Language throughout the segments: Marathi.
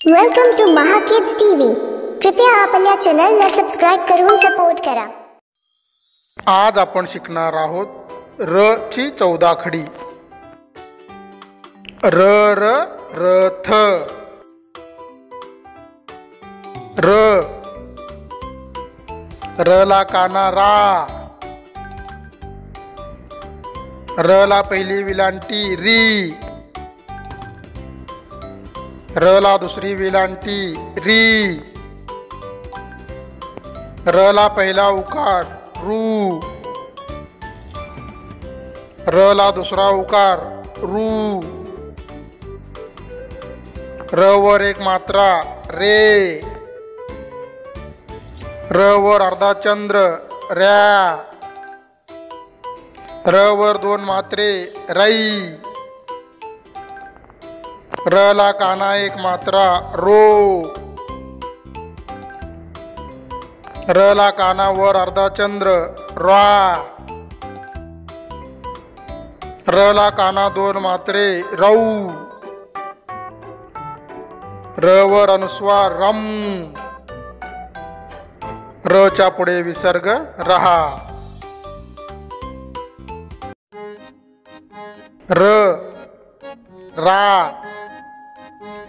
Welcome to Maha Kids TV. कृपया आपल्या चॅनलला सबस्क्राइब करून सपोर्ट करा। आज आपण शिकणार आहोत र ची 14 खडी। र र रथ, र र ला काना रा, र ला पहिली विलांटी री, र ला दुसरी विलांटी री, र ला पहिला उकार रू, र ला दुसरा उकार रू, र वर एक मात्रा रे, र वर अर्धा चंद्र रॅ, र वर दोन मात्रे रई, र ला काना एक मात्रा रो, र ला काना वर अर्धा चंद्र रा, र ला काना दोन मात्रे रौ, र वर अनुस्वार रम, र च्या पुढे विसर्ग रहा। र रा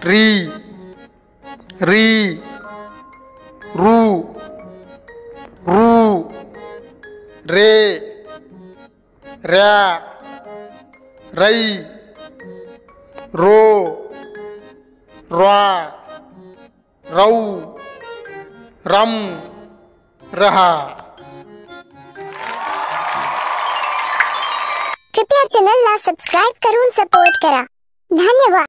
री री रू रू रे रॅ रई रो रा रौ रम रहा। कृपया चॅनलला सबस्क्राइब करून सपोर्ट करा। धन्यवाद।